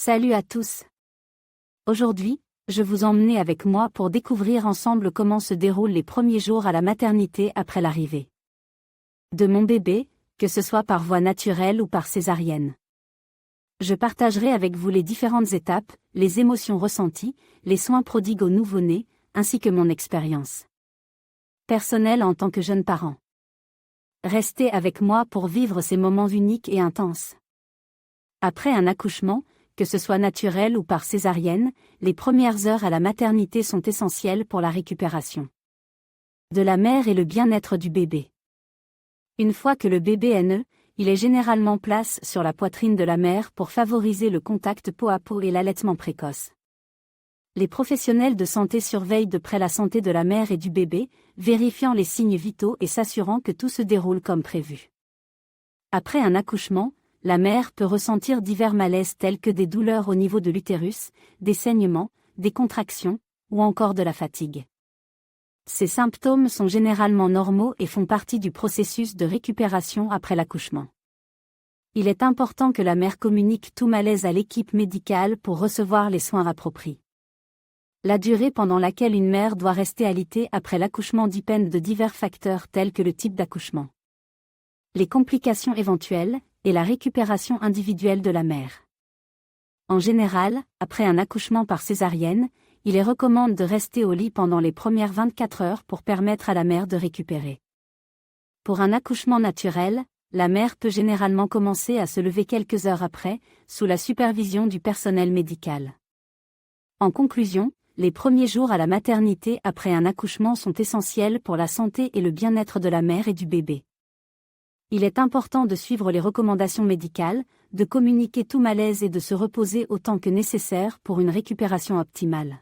Salut à tous. Aujourd'hui, je vous emmène avec moi pour découvrir ensemble comment se déroulent les premiers jours à la maternité après l'arrivée de mon bébé, que ce soit par voie naturelle ou par césarienne. Je partagerai avec vous les différentes étapes, les émotions ressenties, les soins prodigues au nouveau-né, ainsi que mon expérience personnelle en tant que jeune parent. Restez avec moi pour vivre ces moments uniques et intenses. Après un accouchement, que ce soit naturel ou par césarienne, les premières heures à la maternité sont essentielles pour la récupération de la mère et le bien-être du bébé. Une fois que le bébé est né, il est généralement placé sur la poitrine de la mère pour favoriser le contact peau à peau et l'allaitement précoce. Les professionnels de santé surveillent de près la santé de la mère et du bébé, vérifiant les signes vitaux et s'assurant que tout se déroule comme prévu. Après un accouchement, la mère peut ressentir divers malaises tels que des douleurs au niveau de l'utérus, des saignements, des contractions, ou encore de la fatigue. Ces symptômes sont généralement normaux et font partie du processus de récupération après l'accouchement. Il est important que la mère communique tout malaise à l'équipe médicale pour recevoir les soins appropriés. La durée pendant laquelle une mère doit rester alitée après l'accouchement dépend de divers facteurs tels que le type d'accouchement, les complications éventuelles, et la récupération individuelle de la mère. En général, après un accouchement par césarienne, il est recommandé de rester au lit pendant les premières 24 heures pour permettre à la mère de récupérer. Pour un accouchement naturel, la mère peut généralement commencer à se lever quelques heures après, sous la supervision du personnel médical. En conclusion, les premiers jours à la maternité après un accouchement sont essentiels pour la santé et le bien-être de la mère et du bébé. Il est important de suivre les recommandations médicales, de communiquer tout malaise et de se reposer autant que nécessaire pour une récupération optimale.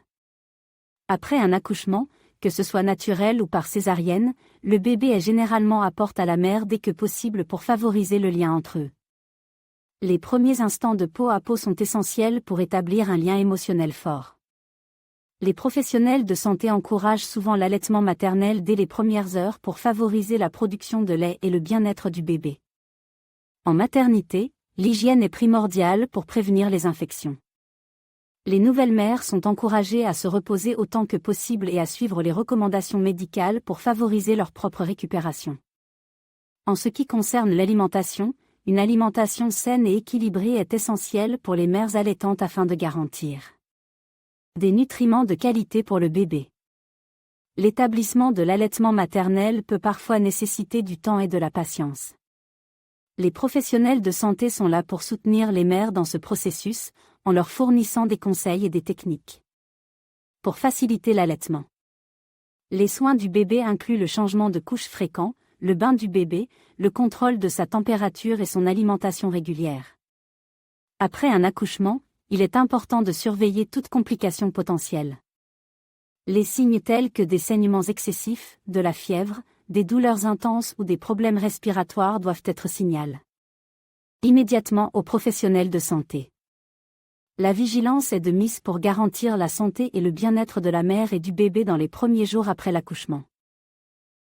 Après un accouchement, que ce soit naturel ou par césarienne, le bébé est généralement apporté à la mère dès que possible pour favoriser le lien entre eux. Les premiers instants de peau à peau sont essentiels pour établir un lien émotionnel fort. Les professionnels de santé encouragent souvent l'allaitement maternel dès les premières heures pour favoriser la production de lait et le bien-être du bébé. En maternité, l'hygiène est primordiale pour prévenir les infections. Les nouvelles mères sont encouragées à se reposer autant que possible et à suivre les recommandations médicales pour favoriser leur propre récupération. En ce qui concerne l'alimentation, une alimentation saine et équilibrée est essentielle pour les mères allaitantes afin de garantir des nutriments de qualité pour le bébé. L'établissement de l'allaitement maternel peut parfois nécessiter du temps et de la patience. Les professionnels de santé sont là pour soutenir les mères dans ce processus, en leur fournissant des conseils et des techniques pour faciliter l'allaitement. Les soins du bébé incluent le changement de couche fréquent, le bain du bébé, le contrôle de sa température et son alimentation régulière. Après un accouchement, il est important de surveiller toute complication potentielle. Les signes tels que des saignements excessifs, de la fièvre, des douleurs intenses ou des problèmes respiratoires doivent être signalés immédiatement aux professionnels de santé. La vigilance est de mise pour garantir la santé et le bien-être de la mère et du bébé dans les premiers jours après l'accouchement.